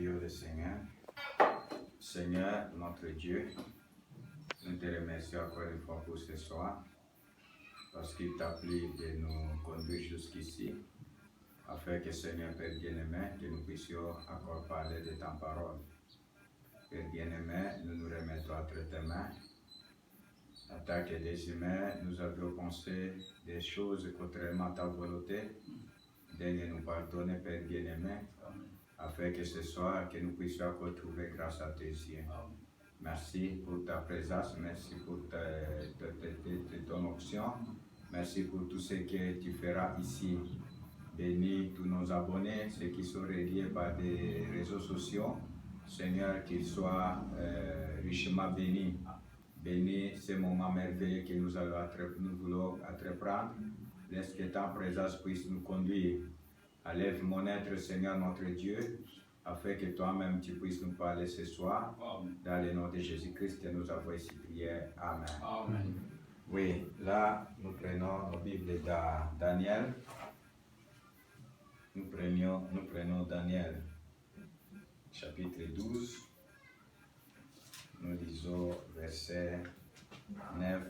Prions le Seigneur. Seigneur, notre Dieu, nous te remercions encore une fois pour ce soir, parce qu'il t'a plu de nous conduire jusqu'ici, afin que Seigneur, Père bien-aimé, que nous puissions encore parler de ta parole. Père bien-aimé, nous nous remettons entre tes mains. En tant que des humains, nous avions pensé des choses contrairement à ta volonté. Daigne nous pardonner, Père bien-aimé, afin que ce soir, que nous puissions encore trouver grâce à tes yeux. Merci pour ta présence, merci pour ton option, merci pour tout ce que tu feras ici. Bénis tous nos abonnés, ceux qui sont reliés par des réseaux sociaux. Seigneur, qu'ils soient richement bénis. Bénis ces moments merveilleux que nous voulons entreprendre. Laisse que ta présence puisse nous conduire. Enlève mon être, Seigneur notre Dieu, afin que toi-même tu puisses nous parler ce soir. Amen. Dans le nom de Jésus-Christ, nous avons ici prié. Amen. Amen. Oui, là, nous prenons nos Bibles de Daniel. Nous prenons Daniel, chapitre 12. Nous lisons versets 9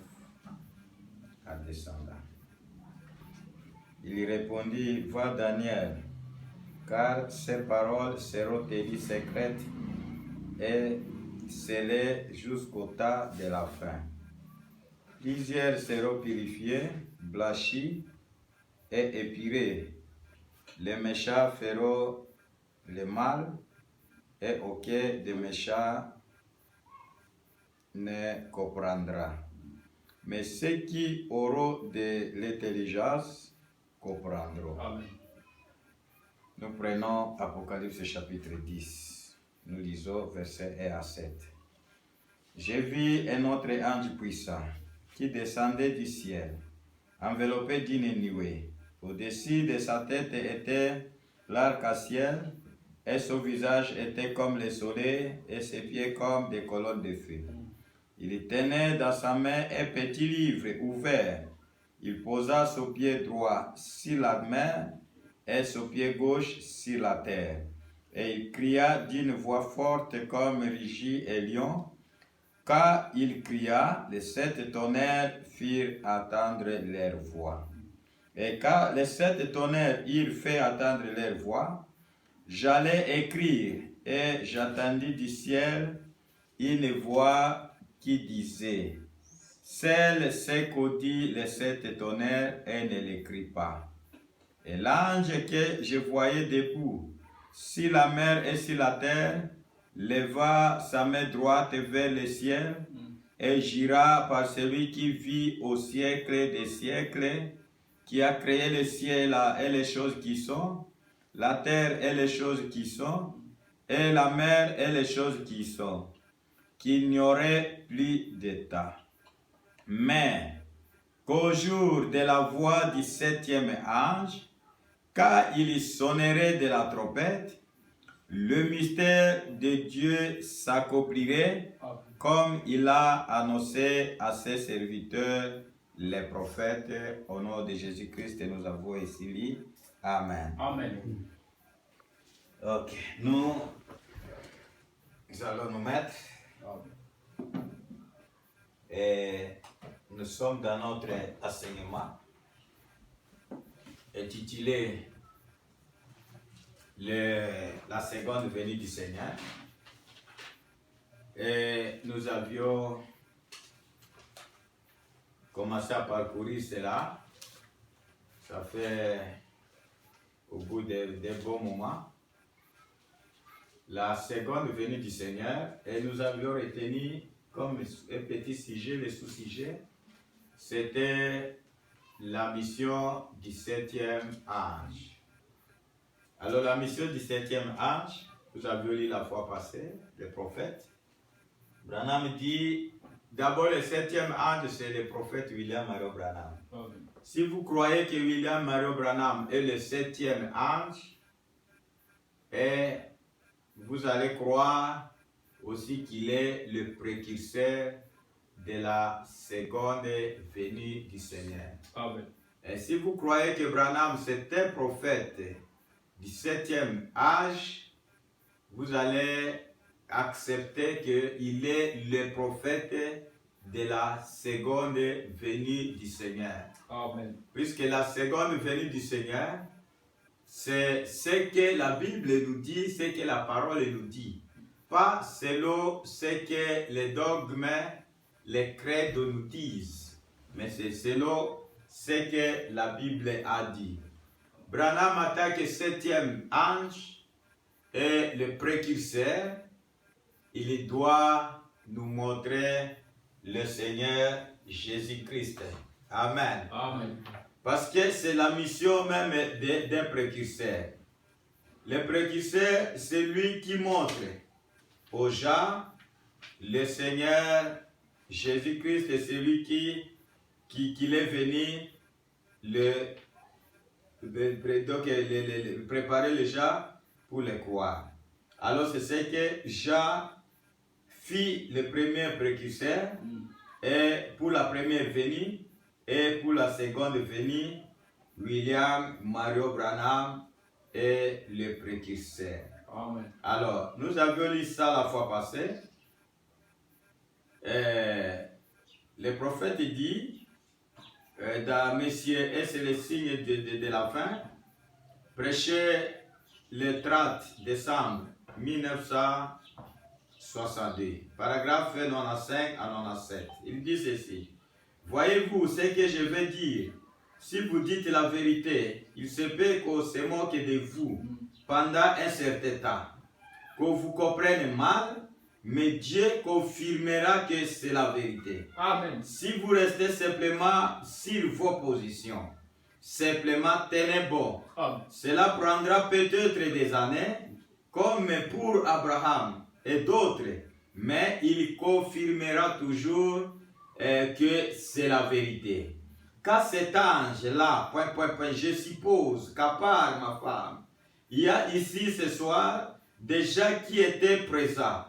à descendant. Il répondit, va Daniel, car ces paroles seront tenues secrètes et scellées jusqu'au temps de la fin. Plusieurs seront purifiés, blanchis et épurés. Les méchants feront le mal et aucun des méchants ne comprendra. Mais ceux qui auront de l'intelligence comprendront. Amen. Nous prenons Apocalypse chapitre 10. Nous lisons versets 1 à 7. J'ai vu un autre ange puissant qui descendait du ciel, enveloppé d'une nuée. Au-dessus de sa tête était l'arc-en-ciel, et son visage était comme le soleil, et ses pieds comme des colonnes de feu. Il tenait dans sa main un petit livre ouvert. Il posa son pied droit sur la mer et son pied gauche sur la terre. Et il cria d'une voix forte comme rugit un lion. Quand il cria, les 7 tonnerres firent entendre leur voix. Et quand les 7 tonnerres eurent fait entendre leur voix, j'allais écrire, et j'entendis du ciel une voix qui disait, celle c'est qu'audit les 7 tonnerres et ne l'écrit pas. Et l'ange que je voyais debout sur la mer et sur la terre leva sa main droite vers le ciel et jura par celui qui vit au siècle des siècles, qui a créé le ciel et les choses qui sont, la terre et les choses qui sont, et la mer et les choses qui sont, qu'il n'y aurait plus de temps. Mais qu'au jour de la voix du 7e ange, quand il sonnerait de la trompette, le mystère de Dieu s'accomplirait comme il a annoncé à ses serviteurs, les prophètes. Au nom de Jésus-Christ, nous avons ici lu. Amen. Amen. Ok, nous allons nous mettre. Et nous sommes dans notre enseignement intitulé la seconde venue du Seigneur. Et nous avions commencé à parcourir cela. Ça fait au bout de bons moments. La seconde venue du Seigneur. Et nous avions retenu comme un petit sujet, le sous-sujet, c'était la mission du 7e ange. Alors la mission du 7e ange, nous avions lu la fois passée, le prophète. Branham dit, d'abord le 7e ange, c'est le prophète William Marion Branham. Amen. Si vous croyez que William Marion Branham est le 7e ange, et vous allez croire aussi qu'il est le précurseur de la seconde venue du Seigneur. Amen. Et si vous croyez que Branham c'est un prophète du 7e âge, vous allez accepter qu'il est le prophète de la seconde venue du Seigneur. Amen. Puisque la seconde venue du Seigneur, c'est ce que la Bible nous dit, ce que la parole nous dit. Pas selon ce que les dogmes, les credos nous disent, mais c'est selon ce que la Bible a dit. Branham attaque le 7e ange et le précurseur. Il doit nous montrer le Seigneur Jésus-Christ. Amen. Amen. Parce que c'est la mission même d'un précurseur. Le précurseur, c'est lui qui montre aux gens le Seigneur Jésus-Christ, est celui qui est venu préparer les gens pour les croire. Alors c'est ce que Jean fit le premier précurseur, et pour la première venue, et pour la seconde venue, William Mario Branham est le précurseur. Amen. Alors, nous avions lu ça la fois passée. Le prophète dit, dans Messieurs, et c'est le signe de la fin, prêché le 30 décembre 1962, paragraphe 95 à 97. Il dit ceci: voyez-vous ce que je vais dire? Si vous dites la vérité, il se peut qu'on se moque de vous pendant un certain temps, que vous compreniez mal, mais Dieu confirmera que c'est la vérité. Amen. Si vous restez simplement sur vos positions, simplement tenez bon. Amen. Cela prendra peut-être des années, comme pour Abraham et d'autres, mais il confirmera toujours que c'est la vérité. Quand cet ange-là, je suppose qu'à part ma femme, il y a ici ce soir des gens qui étaient présents.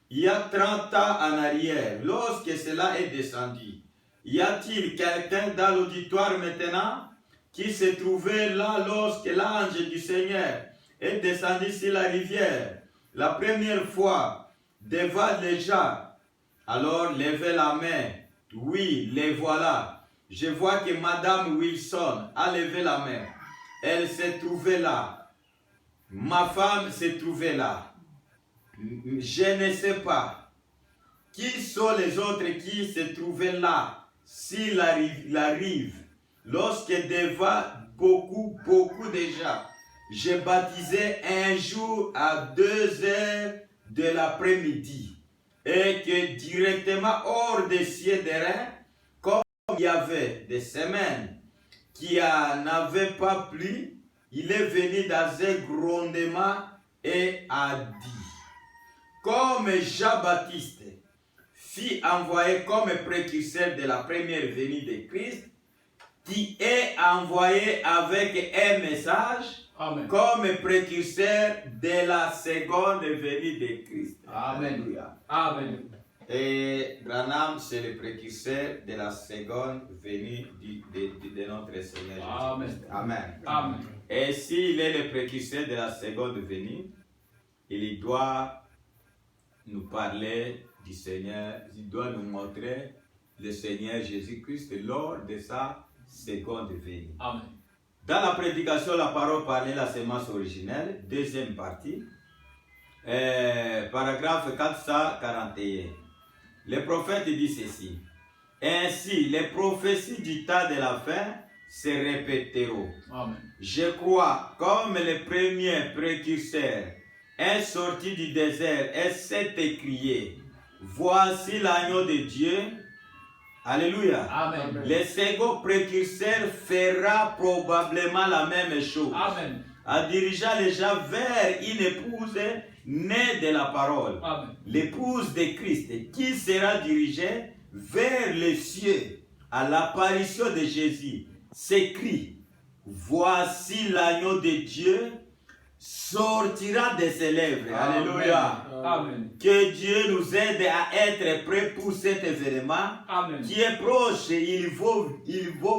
Il y a 30 ans en arrière, lorsque cela est descendu. Y a-t-il quelqu'un dans l'auditoire maintenant qui se trouvait là lorsque l'ange du Seigneur est descendu sur la rivière la première fois devant les gens? Alors levez la main. Oui, les voilà. Je vois que Madame Wilson a levé la main. Elle s'est trouvée là. Ma femme s'est trouvée là. Je ne sais pas qui sont les autres qui se trouvaient là sur la rive lorsque devant beaucoup de gens, j'ai baptisé un jour à 2 heures de l'après-midi, et que directement hors des cieux d'airain, comme il y avait des semaines qui n'avaient pas plu, il est venu dans un grondement et a dit: comme Jean-Baptiste fut envoyé comme précurseur de la première venue de Christ, qui est envoyé avec un message. Amen. Comme précurseur de la seconde venue de Christ. Amen. Alléluia. Amen. Et Branham, c'est le précurseur de la seconde venue de notre Seigneur Jésus-Christ. Amen. Amen. Et s'il est le précurseur de la seconde venue, il doit nous parler du Seigneur, il doit nous montrer le Seigneur Jésus-Christ lors de sa seconde venue. Amen. Dans la prédication, la parole parlait la sémence originelle, deuxième partie, paragraphe 441. Le prophète dit ceci: ainsi, les prophéties du temps de la fin se répéteront. Amen. Je crois, comme le premier précurseur est sorti du désert et s'est écrié: voici l'agneau de Dieu. Alléluia. Amen. Le second précurseur fera probablement la même chose. Amen. En dirigeant les gens vers une épouse née de la parole. Amen. L'épouse de Christ qui sera dirigée vers les cieux à l'apparition de Jésus. S'écrit: voici l'agneau de Dieu sortira de ses lèvres. Amen. Alléluia. Amen. Que Dieu nous aide à être prêts pour cet événement. Amen. Qui est proche. Il vaut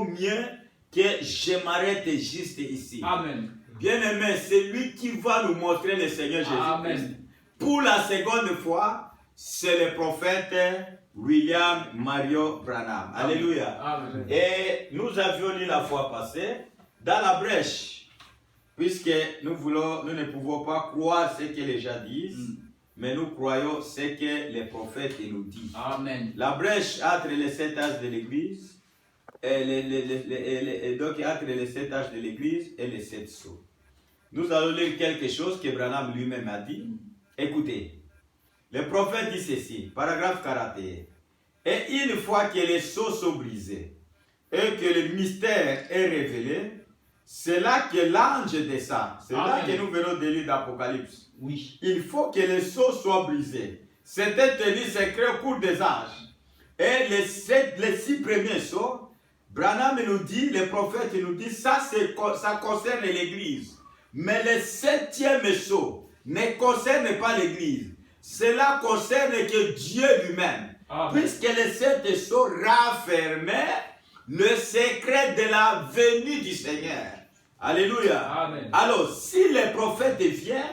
mieux que je m'arrête juste ici. Amen. Bien-aimé, c'est lui qui va nous montrer le Seigneur Jésus-Christ. pour la seconde fois, c'est le prophète William Mario Branham. Alléluia. Amen. Et nous avions lu la fois passée dans la brèche, puisque nous ne pouvons pas croire ce que les gens disent, mais nous croyons ce que les prophètes nous disent. Amen. La brèche entre les 7 âges de l'Église, et donc entre les 7 âges de l'Église et les 7 sceaux. Nous allons lire quelque chose que Branham lui-même a dit. Écoutez, le prophète dit ceci, paragraphe 41. Et une fois que les sceaux sont brisés et que le mystère est révélé, c'est là que l'ange descend. C'est là que nous venons de lire d'Apocalypse. Oui. Il faut que les sceaux soient brisés. C'était tenu secret au cours des âges. Et les 6 premiers sceaux, Branham nous dit, les prophètes nous disent, ça concerne l'Église. Mais le 7e sceau ne concerne pas l'Église. Cela concerne que Dieu lui-même. Puisque les 7 sceaux raffermaient le secret de la venue du Seigneur. Alléluia. Amen. Alors, si le prophète vient,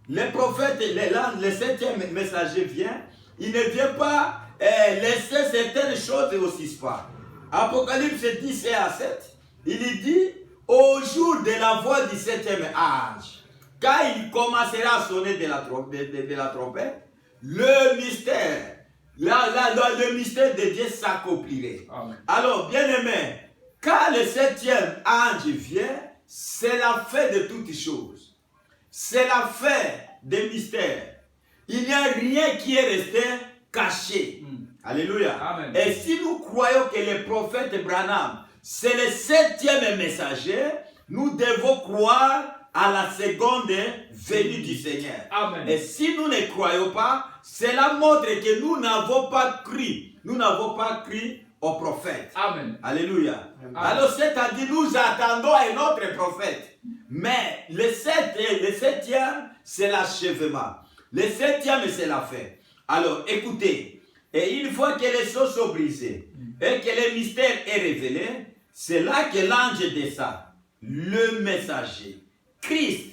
le 7e messager vient, il ne vient pas laisser certaines choses au suspens. Apocalypse 10 et à 7, il dit, au jour de la voix du 7e ange, quand il commencera à sonner de la trompette, le mystère, le mystère de Dieu s'accomplirait. Alors, bien aimé, quand le 7e ange vient, c'est la fin de toutes choses. C'est la fin des mystères. Il n'y a rien qui est resté caché. Alléluia. Amen. Et si nous croyons que le prophète Branham, c'est le 7e messager, nous devons croire à la seconde venue du Seigneur. Amen. Et si nous ne croyons pas, cela montre que nous n'avons pas cru. Nous n'avons pas cru au prophète. Amen. Alléluia. Amen. Alors c'est-à-dire nous attendons un autre prophète. Mais le 7e, c'est l'achèvement. Le 7e, c'est la fin. Alors écoutez, et une fois que les sceaux sont brisés et que le mystère est révélé, c'est là que l'ange descend, le messager, Christ,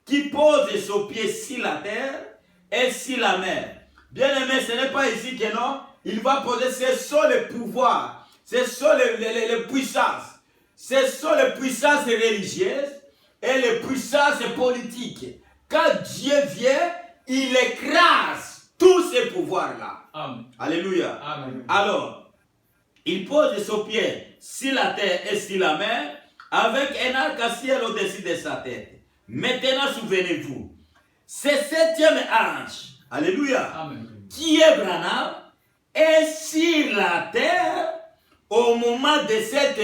qui pose son pied sur la terre et sur la mer. Bien aimé, ce n'est pas ici que non, il va poser, ce sont les pouvoirs, ce sont les puissances, ce sont les puissances religieuses et les puissances politiques. Quand Dieu vient, il écrase tous ces pouvoirs-là. Amen. Alléluia. Amen. Alors, il pose son pied sur la terre et sur la mer avec un arc-en-ciel au-dessus de sa tête. Maintenant, souvenez-vous, ce 7e ange, alléluia, Amen. qui est Branham, est sur la terre au moment de cette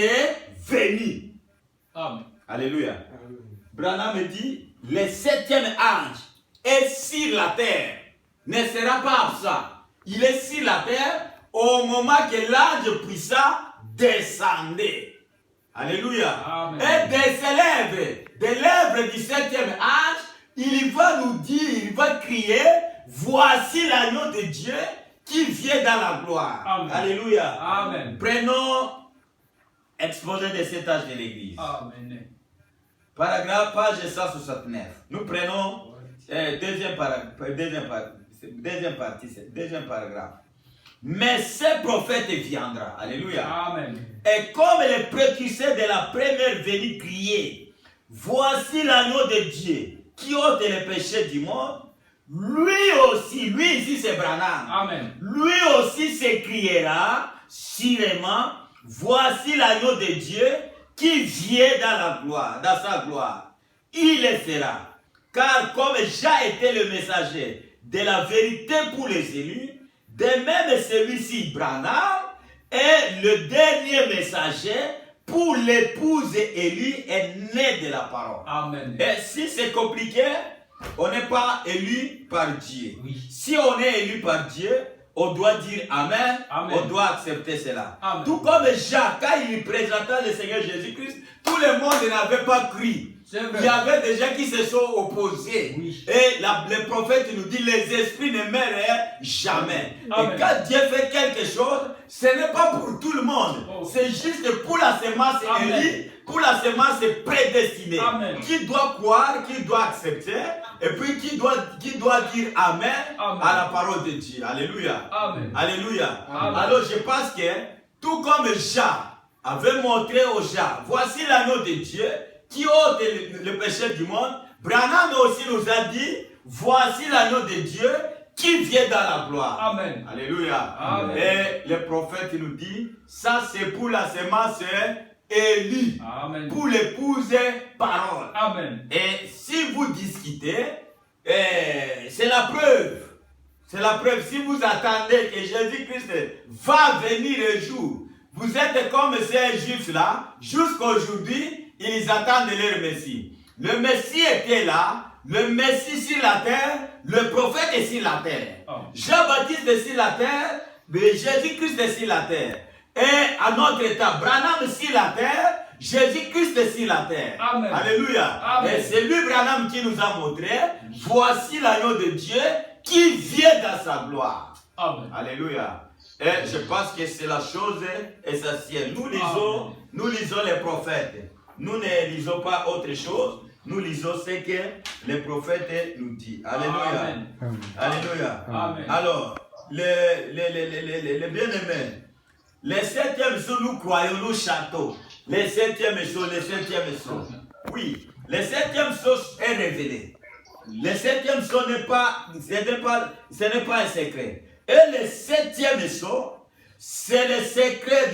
venue. Amen. Alléluia. Branham dit, le 7e ange est sur la terre, ne sera pas absent. Il est sur la terre au moment que l'ange puissant descendait. Alléluia. Amen. Et de lèvres du 7e ange, il va nous dire, il va crier, voici l'agneau de Dieu qui vient dans la gloire. Amen. Alléluia. Amen. Prenons exposé de cet âge de l'église. Amen. Paragraphe, page 169. Nous prenons deuxième paragraphe. Mais ce prophète viendra. Alléluia. Amen. Et comme les précurseurs de la première venue criaient, voici l'agneau de Dieu qui ôte les péchés du monde, lui ici c'est Branham. Amen. Lui aussi s'écriera sûrement, voici l'agneau de Dieu qui vient dans la gloire, dans sa gloire. Il le sera. Car comme Jean était le messager de la vérité pour les élus, de même celui-ci, Branham, est le dernier messager pour l'épouse élue est né de la parole. Amen. Et si c'est compliqué, on n'est pas élu par Dieu. Oui. Si on est élu par Dieu, on doit dire Amen, Amen. On doit accepter cela. Amen. Tout comme Jacques, quand il présenta le Seigneur Jésus-Christ, tout le monde n'avait pas cru. Il y avait des gens qui se sont opposés. Oui. Et le prophète nous dit, les esprits ne meurent jamais. Amen. Et quand Dieu fait quelque chose, ce n'est pas pour tout le monde. Oh. C'est juste pour la semence élue, pour la semence prédestinée. Amen. Qui doit croire, qui doit accepter, et puis qui doit dire Amen, Amen. À la parole de Dieu. Alléluia. Amen. Alléluia. Amen. Alors je pense que, tout comme Jean avait montré aux gens, voici l'agneau de Dieu, qui ôte le péché du monde, Branham aussi nous a dit, voici l'agneau de Dieu qui vient dans la gloire. Amen. Alléluia. Amen. Et le prophète nous dit, ça c'est pour la semence élue, pour l'épouse parole. Amen. Et si vous discutez, c'est la preuve. C'est la preuve. Si vous attendez que Jésus-Christ va venir un jour, vous êtes comme ces juifs-là, jusqu'à aujourd'hui, ils attendent leur Messie. Le Messie était là, le Messie sur la terre, le prophète est sur la terre. Jean-Baptiste est sur la terre, mais Jésus-Christ est sur la terre. Et à notre état, Branham sur la terre, Jésus-Christ est sur la terre. Amen. Alléluia. Amen. Et c'est lui, Branham, qui nous a montré, voici l'agneau de Dieu qui vient dans sa gloire. Amen. Alléluia. Et je pense que c'est la chose essentielle. Nous lisons les prophètes. Nous ne lisons pas autre chose. Nous lisons ce que les prophètes nous disent. Alléluia. Amen. Alléluia. Amen. Alors, les bien-aimés, les septièmes sceaux, nous croyons, nous chantons. Les septièmes sceaux, les septièmes sceaux. Oui, les septièmes sceaux est révélé. Les septièmes sceaux ce n'est pas un secret. Et le septième sceau, c'est le secret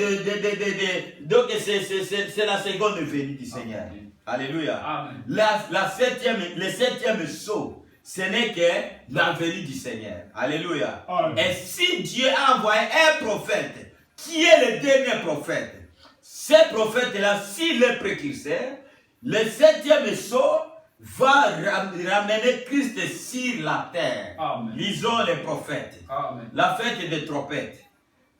donc c'est la seconde venue du Seigneur. Amen. Alléluia. Amen. Le septième sceau, ce n'est que la venue du Seigneur. Alléluia. Amen. Et si Dieu a envoyé un prophète, qui est le dernier prophète, ce prophète-là, s'il est précurseur, le septième sceau va ramener Christ sur la terre. Amen. Lisons les prophètes. Amen. La fête des trompettes.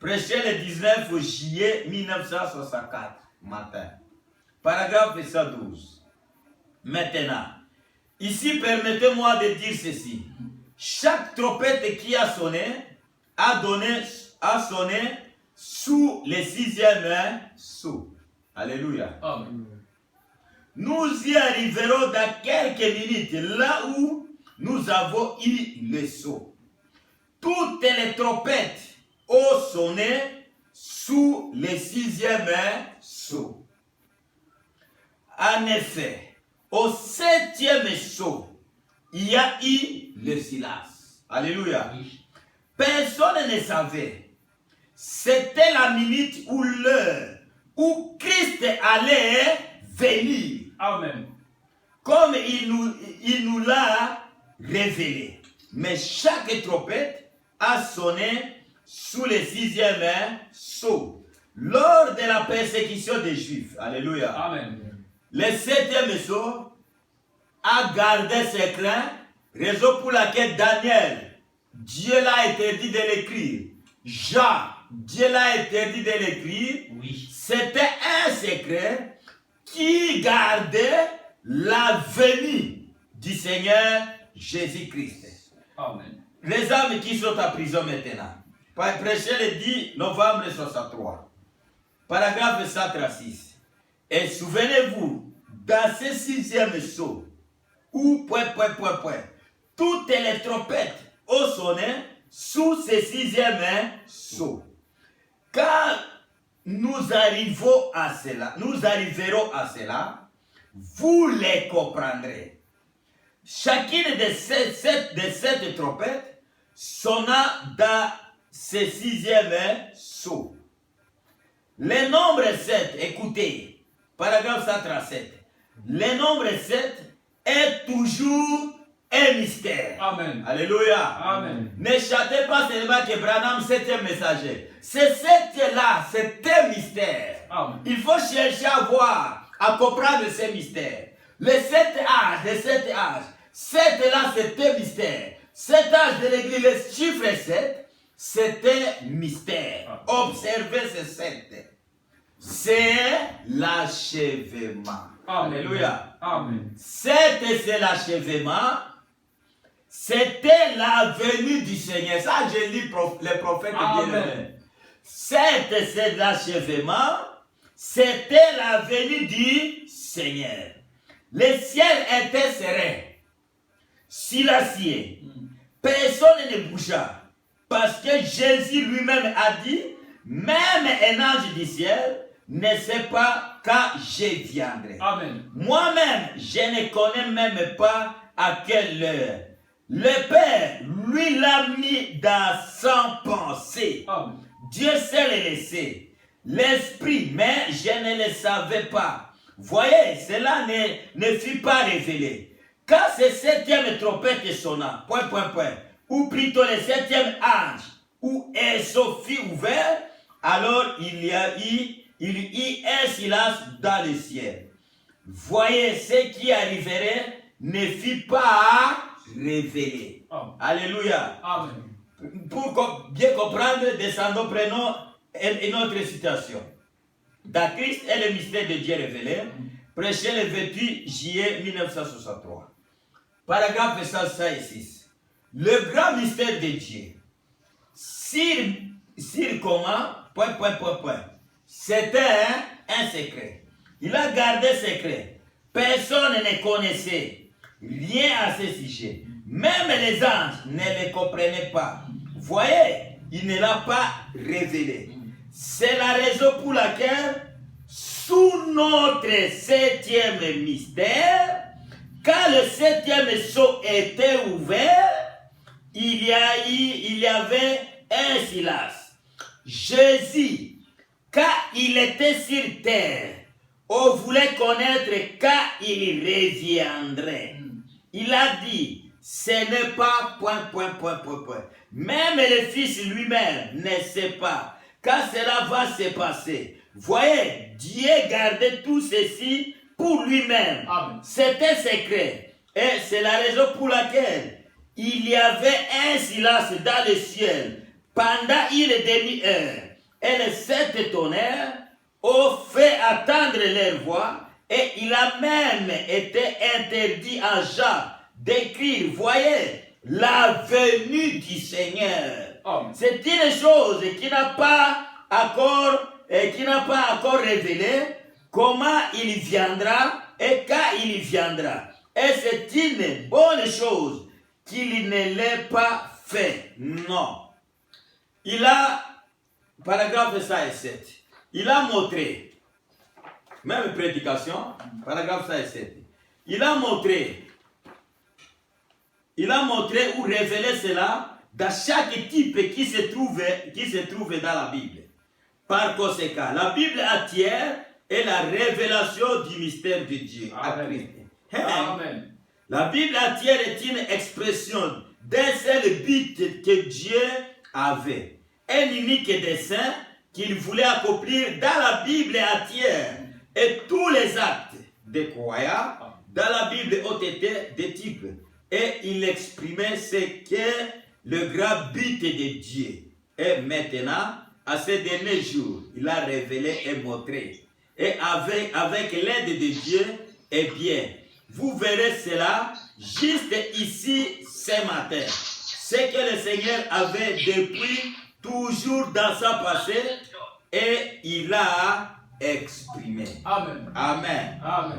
Prêché le 19 juillet 1964 matin. Paragraphe 112. Maintenant, ici permettez-moi de dire ceci. Chaque trompette qui a sonné a sonné sous le sixième sceau. Alléluia. Amen. Nous y arriverons dans quelques minutes, là où nous avons eu le sceau. Toutes les trompettes ont sonné sous le sixième sceau. En effet, au septième sceau, il y a eu le silence. Alléluia. Personne ne savait. C'était la minute ou l'heure où Christ allait venir. Amen. Comme il nous l'a révélé. Mais chaque trompette a sonné sous le sixième sceau. Lors de la persécution des Juifs. Alléluia. Amen. Le septième sceau a gardé secret, raison pour laquelle Daniel, Dieu l'a interdit de l'écrire. Jean, Dieu l'a interdit de l'écrire. Oui. C'était un secret qui gardait la venue du Seigneur Jésus-Christ. Amen. Les hommes qui sont en prison maintenant. Prêché le 10 novembre 63. Paragraphe 136. Et souvenez-vous, dans ce sixième sceau, où toutes les trompettes ont sonné sous ce sixième sceau. Quand nous arriverons à cela, vous les comprendrez. Chacune de ces trompettes sonna dans ce sixième sceau. Le nombre 7, écoutez, paragraphe 137. Le nombre 7 est toujours un mystère. Amen. Alléluia. Amen. Ne chantez pas seulement que Branham, septième messager. Ce 7-là, c'est un mystère. Amen. Il faut chercher à voir, à comprendre ces mystères. Les 7 âges, 7-là, c'est un mystère. Cet âge de l'église, le chiffre 7, c'est un mystère. Observez ce 7. C'est l'achèvement. Alléluia. Amen. C'est l'achèvement. C'était la venue du Seigneur. Ça, je lis les prophètes bien-aimés. C'est l'achèvement. C'était la venue du Seigneur. Le ciel était serein, silencieux. Personne ne bougea. Parce que Jésus lui-même a dit, même un ange du ciel ne sait pas quand je viendrai. Amen. Moi-même, je ne connais même pas à quelle heure. Le Père, lui, l'a mis dans son pensée. Amen. Dieu seul le sait. L'Esprit, mais je ne le savais pas. Voyez, cela ne fut pas révélé. Quand ce septième trompette sonna, ou plutôt le septième ange, où Esso fut ouvert, alors il y eut un silence dans le ciel. Voyez, ce qui arriverait ne fut pas révélé. Amen. Alléluia. Amen. Pour bien comprendre, descendons, prenons une autre citation. Dans Christ est le mystère de Dieu révélé, prêché le 28 juillet 1963. Paragraphe 106. Le grand mystère de Dieu. Sur comment, c'était un secret. Il a gardé secret. Personne ne connaissait rien à ce sujet. Même les anges ne le comprenaient pas. Voyez, il ne l'a pas révélé. C'est la raison pour laquelle, sous notre septième mystère, quand le septième sceau était ouvert, il y avait un silence. Jésus, quand il était sur terre, on voulait connaître quand il reviendrait. Il a dit, ce n'est pas ... Même le Fils lui-même ne sait pas quand cela va se passer. Voyez, Dieu gardait tout ceci pour lui-même. C'était secret. Et c'est la raison pour laquelle il y avait un silence dans le ciel pendant une demi-heure. Et les sept tonnerres ont fait attendre leur voix. Et il a même été interdit en Jean d'écrire, voyez, la venue du Seigneur. C'est une chose qui n'a pas encore révélé comment il viendra et quand il viendra. Et c'est une bonne chose qu'il ne l'ait pas fait. Non. Il a, paragraphe 107, il a montré, même prédication, paragraphe 107, il a montré ou révélé cela dans chaque type qui se trouve dans la Bible. Par conséquent, la Bible entière est la révélation du mystère de Dieu. Amen. Amen. La Bible entière est une expression d'un seul but que Dieu avait. Un unique dessein qu'il voulait accomplir dans la Bible entière. Et tous les actes des croyants dans la Bible ont été des types. Et il exprimait ce qu'est le grand but de Dieu. Et maintenant, à ces derniers jours, il a révélé et montré. Et avec l'aide de Dieu, eh bien, vous verrez cela juste ici ce matin. Ce que le Seigneur avait depuis toujours dans sa passé et il a exprimé. Amen. Amen. Amen.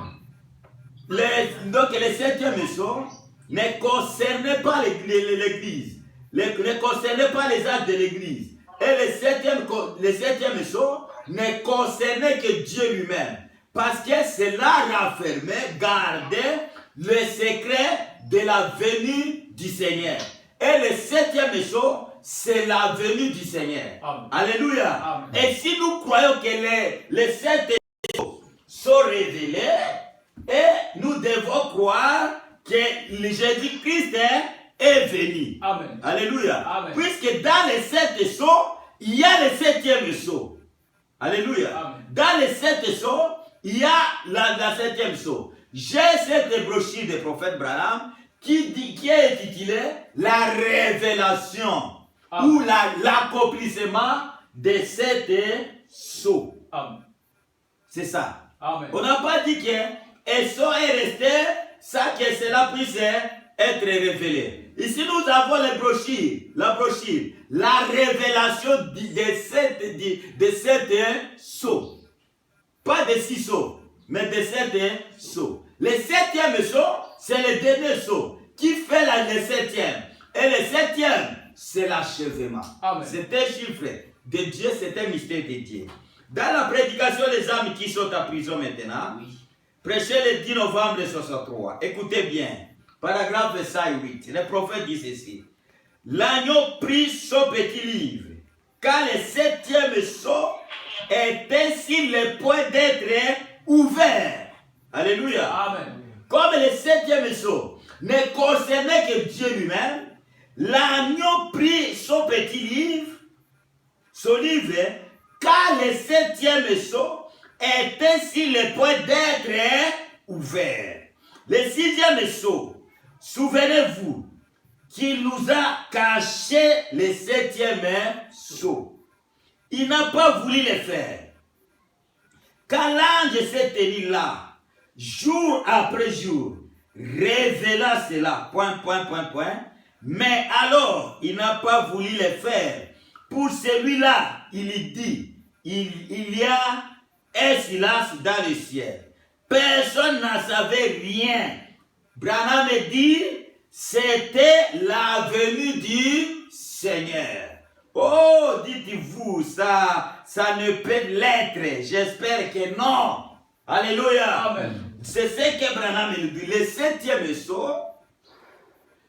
Donc le septième sceau ne concernait pas l'Église, ne concernait pas les actes de l'Église. Et le septième sceau ne concernait que Dieu lui-même. Parce que cela renfermait, gardait le secret de la venue du Seigneur. Et le septième sceau, c'est la venue du Seigneur. Amen. Alléluia. Amen. Et si nous croyons que les sept sceaux sont révélés, et nous devons croire que Jésus-Christ est venu. Amen. Alléluia. Amen. Puisque dans les sept sceaux, il y a le septième sceau. Alléluia. Amen. Dans les sept sceaux, il y a la septième sceau. J'ai cette brochure du prophète Branham qui est intitulée La révélation. Amen. Ou l'accomplissement de sept sceaux. Amen. C'est ça. Amen. On n'a pas dit que et sceau est resté sans que cela puisse être révélé. Ici, nous avons les brochures, la révélation de sept sceaux. Pas de 6 sceaux, mais de 7 sceaux. Le 7e sceau, c'est le dernier sceau qui fait le 7e. Et le 7e, c'est l'achèvement. C'est un chiffre de Dieu, c'est un mystère de Dieu. Dans la prédication des âmes qui sont en prison maintenant, prêché le 10 novembre 1963, écoutez bien, paragraphe 108, le prophète dit ceci. L'agneau prit son petit livre, car le 7e sceau était sur le point d'être ouvert. Alléluia. Amen. Comme le 7e sceau ne concernait que Dieu lui-même, l'agneau prit son petit livre, car le 7e sceau était sur le point d'être ouvert. Le 6e sceau, souvenez-vous, qu'il nous a caché le 7e sceau. Il n'a pas voulu le faire. Quand l'ange s'est tenu là, jour après jour, révéla cela, mais alors il n'a pas voulu le faire. Pour celui-là, il dit, il y a un silence dans le ciel. Personne n'en savait rien. Branham dit, c'était la venue du Seigneur. Oh, dites-vous, ça ne peut l'être. J'espère que non. Alléluia. Amen. C'est ce que Branham nous dit. Le 7e sceau,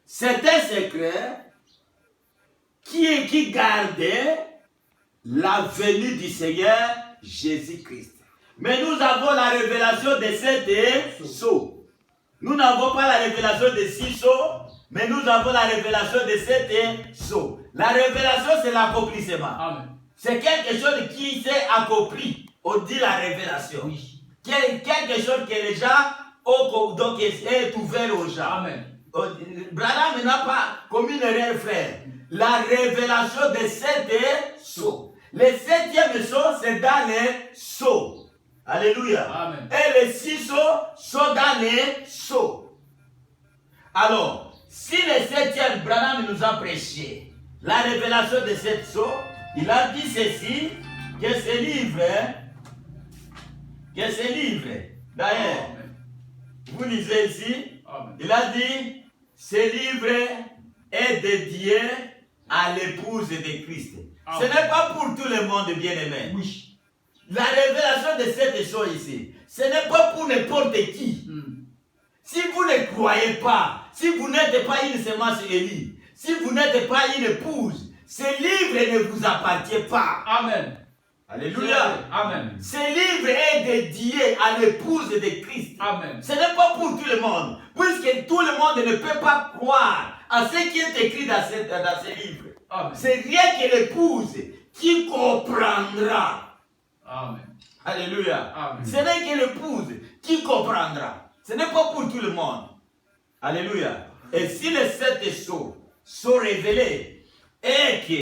c'est un secret qui gardait la venue du Seigneur Jésus-Christ. Mais nous avons la révélation de 7 sceaux. Nous n'avons pas la révélation de 6 sceaux, mais nous avons la révélation de 7 sceaux. La révélation, c'est l'accomplissement. C'est quelque chose qui s'est accompli. On dit la révélation. Oui. Quelque chose que les gens ont, donc est ouvert aux gens. Amen. Branham n'a pas commis une erreur, frère. La révélation de 7 sceaux. Le 7e sceau, c'est dans les sceaux. Alléluia. Amen. Et les 6 sceaux sont dans les sceaux. Alors, si le 7e Branham nous a prêché la révélation de 7 sceaux, il a dit ceci, que ce livre, d'ailleurs, vous lisez ici, amen. Il a dit, ce livre est dédié à l'épouse de Christ. Amen. Ce n'est pas pour tout le monde, bien-aimé. Oui. La révélation de cette chose ici, ce n'est pas pour n'importe qui. Si vous ne croyez pas, si vous n'êtes pas une semence élue, si vous n'êtes pas une épouse, ce livre ne vous appartient pas. Amen. Alléluia. Amen. Ce livre est dédié à l'épouse de Christ. Amen. Ce n'est pas pour tout le monde, puisque tout le monde ne peut pas croire à ce qui est écrit dans ce livre. C'est rien que l'épouse qui comprendra. Amen. Alléluia. Amen. Ce n'est que l'épouse qui comprendra. Ce n'est pas pour tout le monde. Alléluia. Et si les 7 sceaux sont révélés et que